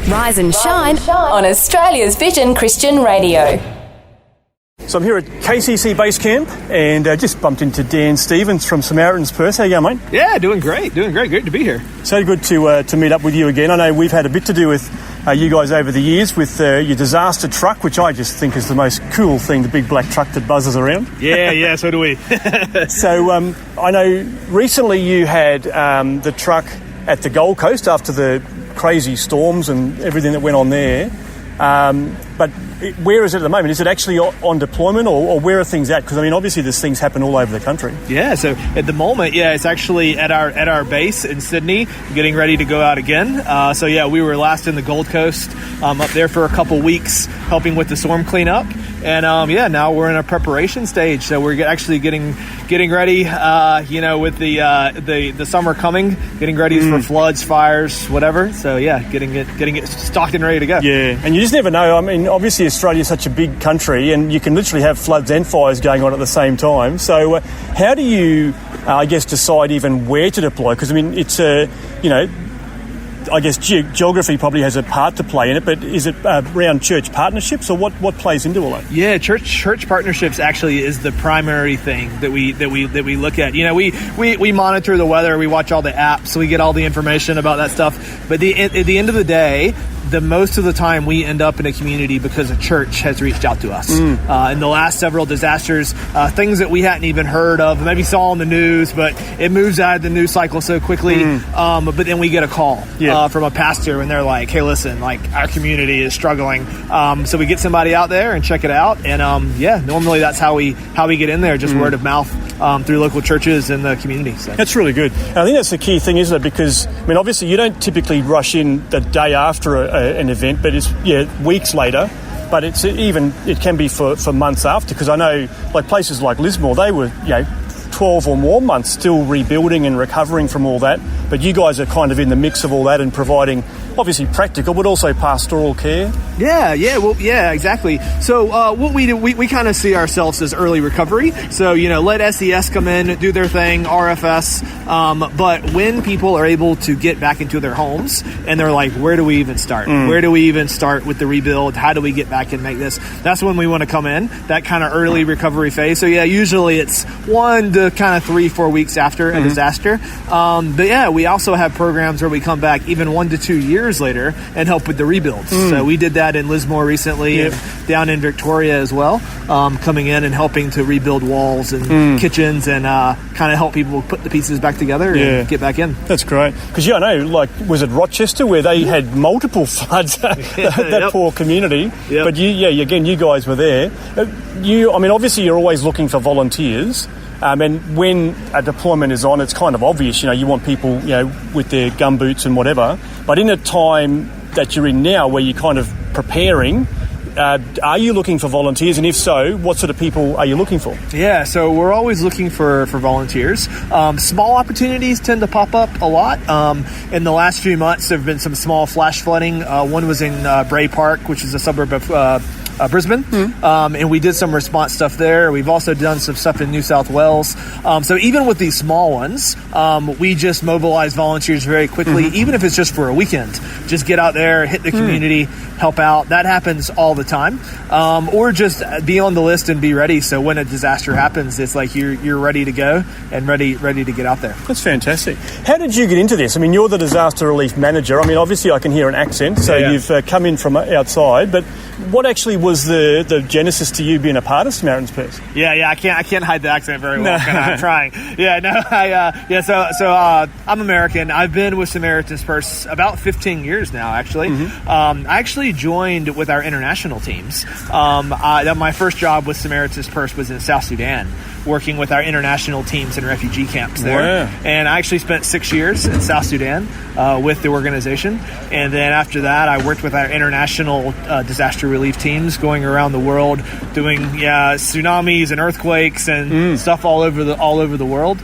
Rise and shine on Australia's Vision Christian Radio. So I'm here at KCC Basecamp and just bumped into Dan Stevens from Samaritans Perth. How you going, mate? Yeah, doing great. Great to be here. So good to meet up with you again. I know we've had a bit to do with you guys over the years with your disaster truck, which I just think is the most cool thing, the big black truck that buzzes around. Yeah, so do we. So I know recently you had the truck at the Gold Coast after the crazy storms and everything that went on there. But where is it at the moment? Is it actually on deployment or where are things at? Because, I mean, obviously there's things happen all over the country. Yeah, so at the moment, it's actually at our base in Sydney, getting ready to go out again. We were last in the Gold Coast, up there for a couple weeks, helping with the storm cleanup. And, now we're in a preparation stage. So we're actually getting ready, with the summer coming, getting ready for floods, fires, whatever. So, getting it stocked and ready to go. Yeah, and you just never know. I mean, obviously Australia is such a big country and you can literally have floods and fires going on at the same time. So how do you, decide even where to deploy? Because, I mean, it's I guess geography probably has a part to play in it, but is it around church partnerships or what plays into all that? Yeah, church partnerships actually is the primary thing that we look at. You know, we monitor the weather, we watch all the apps, we get all the information about that stuff. But at the end of the day, the most of the time we end up in a community because a church has reached out to us. In the last several disasters, things that we hadn't even heard of, maybe saw on the news, but it moves out of the news cycle so quickly. But then we get a call from a pastor and they're like, hey, listen, like our community is struggling. So we get somebody out there and check it out. And normally that's how we get in there, just word of mouth through local churches and the community. So. That's really good. And I think that's the key thing, isn't it? Because, I mean, obviously you don't typically rush in the day after an event, but it's weeks later. But it can be for months after, because I know like places like Lismore, they were 12 or more months still rebuilding and recovering from all that. But you guys are kind of in the mix of all that and providing obviously practical, but also pastoral care. Yeah, exactly. So what we do, we kind of see ourselves as early recovery. So, let SES come in, do their thing, RFS. But when people are able to get back into their homes and they're like, where do we even start? Where do we even start with the rebuild? How do we get back and make this? That's when we want to come in, that kind of early recovery phase. So usually it's 1 to kind of 3-4 weeks after a disaster. We also have programs where we come back even 1 to 2 years later and help with the rebuilds. So we did that in Lismore recently and down in Victoria as well, coming in and helping to rebuild walls and kitchens and kind of help people put the pieces back together and get back in. That's great. Because, I know, like, was it Rochester where they had multiple floods, that poor community? Yep. But you guys were there. Obviously you're always looking for volunteers. And when a deployment is on, it's kind of obvious, you want people, with their gumboots and whatever. But in a time that you're in now where you're kind of preparing, are you looking for volunteers? And if so, what sort of people are you looking for? Yeah, so we're always looking for volunteers. Small opportunities tend to pop up a lot. In the last few months, there have been some small flash flooding. One was in Bray Park, which is a suburb of Brisbane, and we did some response stuff there. We've also done some stuff in New South Wales. So even with these small ones, we just mobilize volunteers very quickly, even if it's just for a weekend. Just get out there, hit the community, help out. That happens all the time. Or just be on the list and be ready. So when a disaster happens, it's like you're ready to go and ready to get out there. That's fantastic. How did you get into this? I mean, you're the disaster relief manager. I mean, obviously I can hear an accent, so you've come in from outside, but what actually was the genesis to you being a part of Samaritans Perth? I can't hide the accent very well. I'm trying. So I'm American. I've been with Samaritans Perth about 15 years now, actually. I actually joined with our international teams. My first job with Samaritans Perth was in South Sudan, working with our international teams in refugee camps there. Wow. And I actually spent 6 years in South Sudan with the organization. And then after that, I worked with our international disaster relief teams going around the world doing tsunamis and earthquakes and stuff all over the world.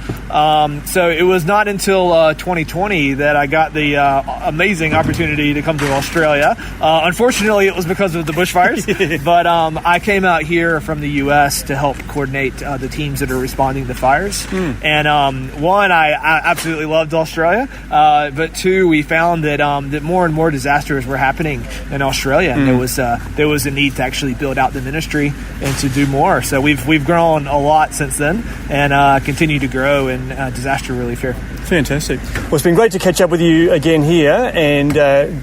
So it was not until 2020 that I got the amazing opportunity to come to Australia. Unfortunately, it was because of the bushfires. But I came out here from the U.S. to help coordinate the teams teams that are responding to fires. And one, I absolutely loved Australia, but two, we found that that more and more disasters were happening in Australia, and there was a need to actually build out the ministry and to do more. So we've grown a lot since then, and continue to grow in disaster relief here. Fantastic. Well, it's been great to catch up with you again here, and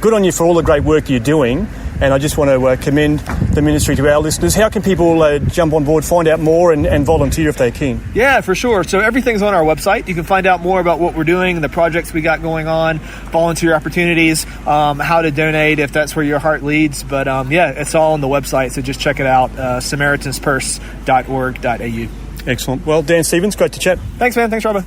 good on you for all the great work you're doing. And I just want to commend the ministry to our listeners. How can people jump on board, find out more, and volunteer if they can? Yeah, for sure. So everything's on our website. You can find out more about what we're doing, the projects we got going on, volunteer opportunities, how to donate if that's where your heart leads. But yeah, it's all on the website. So just check it out, SamaritansPurse.org.au. Excellent. Well, Dan Stevens, great to chat. Thanks, man. Thanks, Robbo.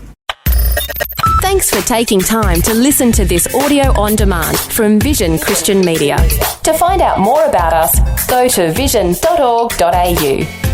Thanks for taking time to listen to this audio on demand from Vision Christian Media. To find out more about us, go to vision.org.au.